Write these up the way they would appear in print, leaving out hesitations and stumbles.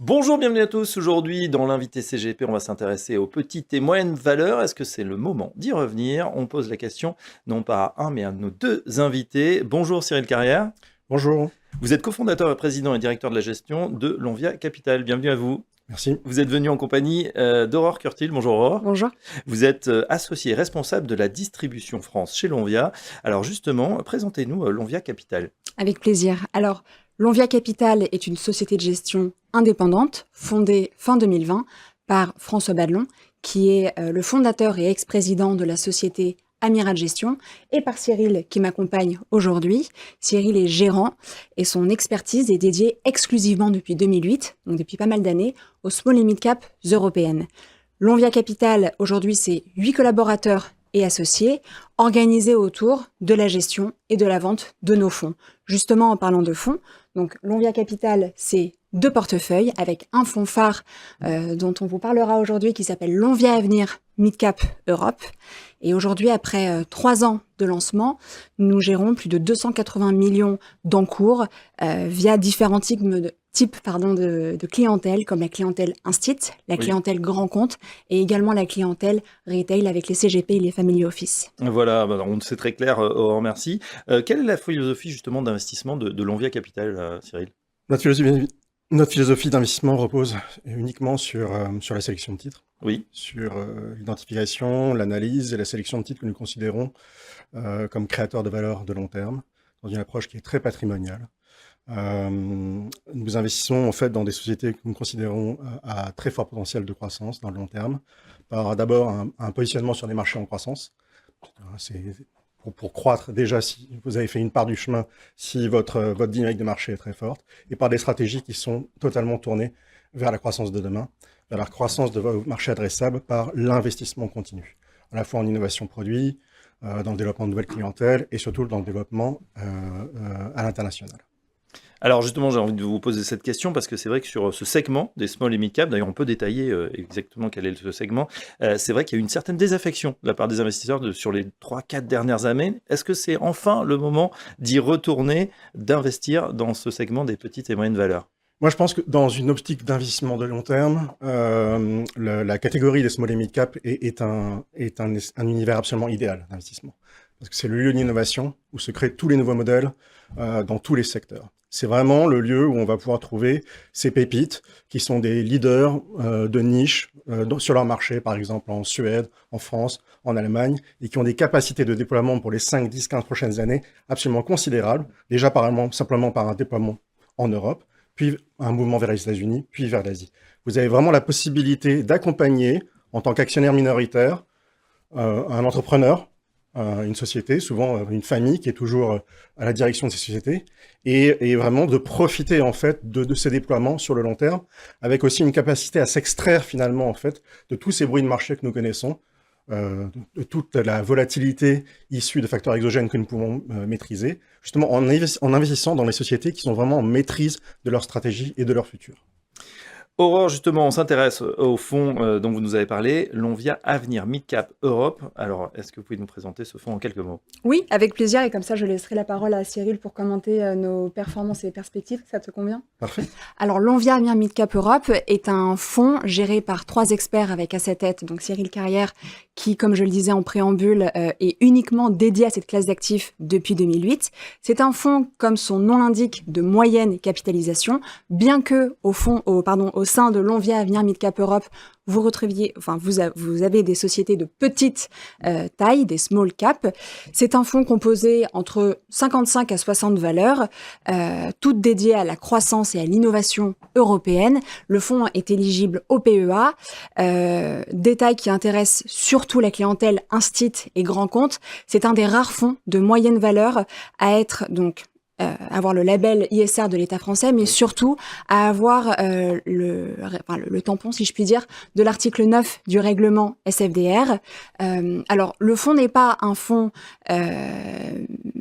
Bonjour, bienvenue à tous. Aujourd'hui, dans l'invité CGP, on va s'intéresser aux petites et moyennes valeurs. Est-ce que c'est le moment d'y revenir? On pose la question non pas à un, mais à nos deux invités. Bonjour Cyril Carrière. Bonjour, Vous êtes cofondateur et président et directeur de la gestion de Lonvia Capital. Bienvenue à vous. merci. Vous êtes venu en compagnie d'Aurore Curtil. Bonjour Aurore. Bonjour. Vous êtes associé responsable de la distribution France chez Lonvia. Alors justement, présentez-nous Lonvia Capital. Avec plaisir. Alors, Lonvia Capital est une société de gestion indépendante, fondée fin 2020 par François Badelon, qui est le fondateur et ex-président de la société Amiral Gestion, et par Cyril, qui m'accompagne aujourd'hui. Cyril est gérant et son expertise est dédiée exclusivement depuis 2008, donc depuis pas mal d'années, aux small et mid cap européennes. Lonvia Capital, aujourd'hui, c'est 8 collaborateurs et associés, organisés autour de la gestion et de la vente de nos fonds. Justement, en parlant de fonds, donc Lonvia Capital, c'est 2 portefeuilles avec un fonds phare dont on vous parlera aujourd'hui qui s'appelle Lonvia Avenir Midcap Europe. Et aujourd'hui, après 3 ans de lancement, nous gérons plus de 280 millions d'encours via différents types de clientèle, comme la clientèle instit, la clientèle grand compte et également la clientèle retail avec les CGP et les family office. Voilà, c'est très clair, Aurore, merci. Quelle est la philosophie justement d'investissement de Lonvia Capital, Cyril? Notre philosophie d'investissement repose uniquement sur la sélection de titres, Oui. sur l'identification, l'analyse et la sélection de titres que nous considérons comme créateurs de valeur de long terme, dans une approche qui est très patrimoniale. Nous investissons en fait dans des sociétés que nous considérons à très fort potentiel de croissance dans le long terme, par d'abord un positionnement sur des marchés en croissance. C'est pour croître déjà si vous avez fait une part du chemin, si votre dynamique de marché est très forte, et par des stratégies qui sont totalement tournées vers la croissance de demain, vers la croissance de vos marchés adressables par l'investissement continu, à la fois en innovation produit, dans le développement de nouvelles clientèles et surtout dans le développement à l'international. Alors justement, j'ai envie de vous poser cette question parce que c'est vrai que sur ce segment des small et mid cap, d'ailleurs on peut détailler exactement quel est ce segment, c'est vrai qu'il y a une certaine désaffection de la part des investisseurs sur les 3-4 dernières années. Est-ce que c'est enfin le moment d'y retourner, d'investir dans ce segment des petites et moyennes valeurs? Moi, je pense que dans une optique d'investissement de long terme, la catégorie des small et mid cap est un univers absolument idéal d'investissement. Parce que c'est le lieu d'innovation où se créent tous les nouveaux modèles dans tous les secteurs. C'est vraiment le lieu où on va pouvoir trouver ces pépites qui sont des leaders de niche sur leur marché, par exemple en Suède, en France, en Allemagne, et qui ont des capacités de déploiement pour les 5, 10, 15 prochaines années absolument considérables, déjà simplement par un déploiement en Europe, puis un mouvement vers les États-Unis, puis vers l'Asie. Vous avez vraiment la possibilité d'accompagner, en tant qu'actionnaire minoritaire, un entrepreneur, une société, souvent une famille qui est toujours à la direction de ces sociétés, et vraiment de profiter en fait de ces déploiements sur le long terme, avec aussi une capacité à s'extraire finalement en fait de tous ces bruits de marché que nous connaissons, de toute la volatilité issue de facteurs exogènes que nous pouvons maîtriser, justement en investissant dans les sociétés qui sont vraiment en maîtrise de leur stratégie et de leur futur. Aurore, justement, on s'intéresse au fonds dont vous nous avez parlé, Lonvia Avenir Midcap Europe. Alors, est-ce que vous pouvez nous présenter ce fonds en quelques mots? Oui, avec plaisir, et comme ça je laisserai la parole à Cyril pour commenter nos performances et perspectives, ça te convient? Parfait. Alors Lonvia Avenir Midcap Europe est un fonds géré par 3 experts avec à sa tête, donc Cyril Carrière, qui, comme je le disais en préambule, est uniquement dédié à cette classe d'actifs depuis 2008. C'est un fonds, comme son nom l'indique, de moyenne capitalisation, bien que au sein de Lonvia Avenir Midcap Europe, vous avez des sociétés de petite taille, des small cap. C'est un fonds composé entre 55 à 60 valeurs, toutes dédiées à la croissance et à l'innovation européenne. Le fonds est éligible au PEA, détail qui intéresse surtout la clientèle instit et grand compte. C'est un des rares fonds de moyenne valeur à être donc avoir le label ISR de l'État français, mais surtout à avoir le tampon, si je puis dire, de l'article 9 du règlement SFDR. Alors, le fonds n'est pas un fonds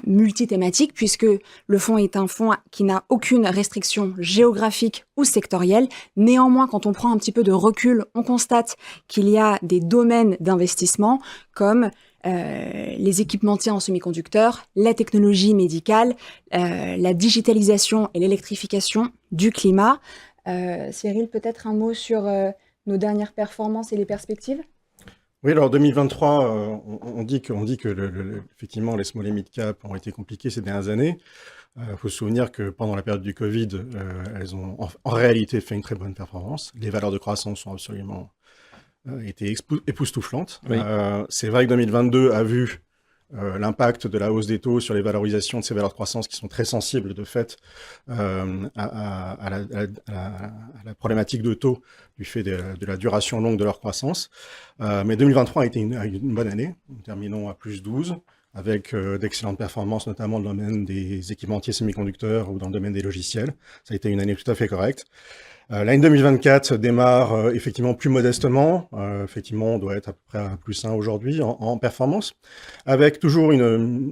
multithématique, puisque le fonds est un fonds qui n'a aucune restriction géographique ou sectorielle. Néanmoins, quand on prend un petit peu de recul, on constate qu'il y a des domaines d'investissement comme les équipementiers en semi-conducteurs, la technologie médicale, la digitalisation et l'électrification du climat, Cyril, peut-être un mot sur nos dernières performances et les perspectives? Oui, alors 2023, on dit que effectivement les small et mid cap ont été compliqués ces dernières années. Il faut se souvenir que pendant la période du Covid, elles ont en réalité fait une très bonne performance. Les valeurs de croissance ont absolument été époustouflantes. Oui. C'est vrai que 2022 a vu l'impact de la hausse des taux sur les valorisations de ces valeurs de croissance qui sont très sensibles de fait à la problématique de taux du fait de la duration longue de leur croissance. Mais 2023 a été une bonne année. Nous terminons à plus 12 avec d'excellentes performances, notamment dans le domaine des équipementiers semi-conducteurs ou dans le domaine des logiciels. Ça a été une année tout à fait correcte. L'année 2024 démarre effectivement plus modestement. Effectivement, on doit être à peu près à plus 1 aujourd'hui en performance, avec toujours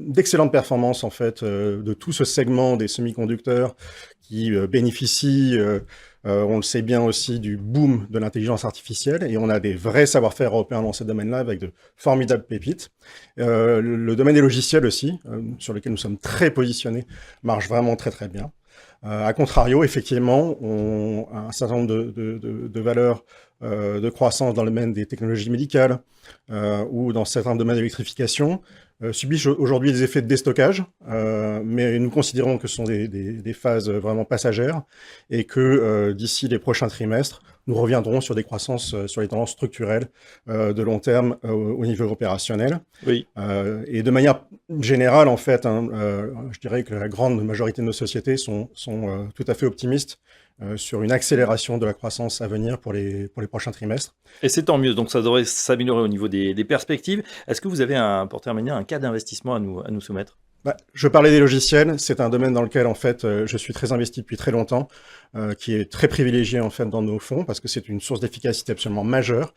d'excellentes performances en fait de tout ce segment des semi-conducteurs qui bénéficie, on le sait bien aussi, du boom de l'intelligence artificielle, et on a des vrais savoir-faire européens dans ce domaine-là avec de formidables pépites. Le domaine des logiciels aussi, sur lequel nous sommes très positionnés, marche vraiment très très bien. A contrario, effectivement, on a un certain nombre de valeurs de croissance dans le domaine des technologies médicales ou dans certains domaines d'électrification subissent aujourd'hui des effets de déstockage, mais nous considérons que ce sont des phases vraiment passagères et que d'ici les prochains trimestres, nous reviendrons sur des croissances, sur les tendances structurelles de long terme au niveau opérationnel. Oui. Et de manière générale, en fait, je dirais que la grande majorité de nos sociétés sont tout à fait optimistes sur une accélération de la croissance à venir pour les prochains trimestres. Et c'est tant mieux, donc ça devrait s'améliorer au niveau des perspectives. Est-ce que vous avez pour terminer un cas d'investissement à nous soumettre? Je parlais des logiciels, c'est un domaine dans lequel en fait je suis très investi depuis très longtemps, qui est très privilégié en fait dans nos fonds parce que c'est une source d'efficacité absolument majeure.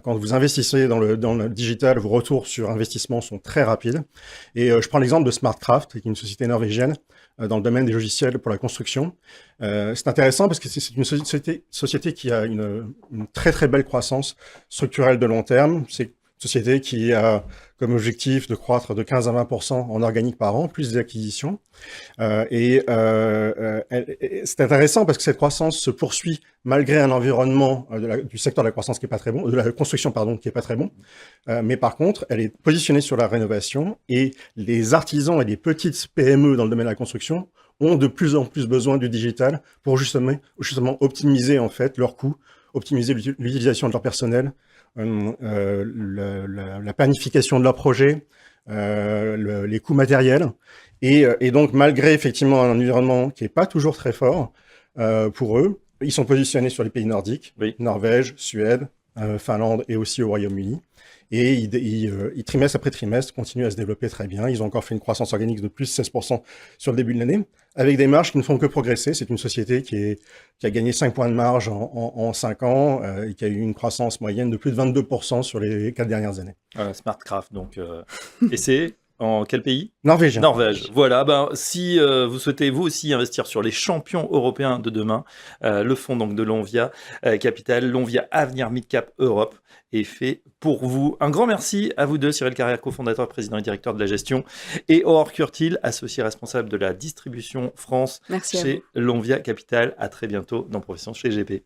Quand vous investissez dans le digital, vos retours sur investissement sont très rapides. Et je prends l'exemple de Smartcraft, qui est une société norvégienne dans le domaine des logiciels pour la construction. C'est intéressant parce que c'est une société qui a une très très belle croissance structurelle de long terme. C'est société qui a comme objectif de croître de 15 à 20% en organique par an, plus des acquisitions. C'est intéressant parce que cette croissance se poursuit malgré un environnement du secteur de la croissance qui est pas très bon, de la construction pardon, qui est pas très bon. Mais par contre, elle est positionnée sur la rénovation et les artisans et les petites PME dans le domaine de la construction ont de plus en plus besoin du digital pour justement optimiser en fait leurs coûts, optimiser l'utilisation de leur personnel, la planification de leur projet, les coûts matériels. Et donc, malgré effectivement un environnement qui n'est pas toujours très fort pour eux, ils sont positionnés sur les pays nordiques, oui. Norvège, Suède, Finlande et aussi au Royaume-Uni. Et ils, trimestre après trimestre, continuent à se développer très bien. Ils ont encore fait une croissance organique de plus de 16% sur le début de l'année, avec des marges qui ne font que progresser. C'est une société qui a gagné 5 points de marge en 5 ans et qui a eu une croissance moyenne de plus de 22% sur les 4 dernières années. Smartcraft, donc. Et c'est en quel pays? Norvégien. Norvège. Voilà. Si vous souhaitez vous aussi investir sur les champions européens de demain, le fonds donc de Lonvia Capital, Lonvia Avenir Midcap Europe, est fait pour vous. Un grand merci à vous deux, Cyril Carrière, cofondateur, président et directeur de la gestion, et Aurore Curtil, associé responsable de la distribution France chez Lonvia Capital. À très bientôt dans Profession chez GP.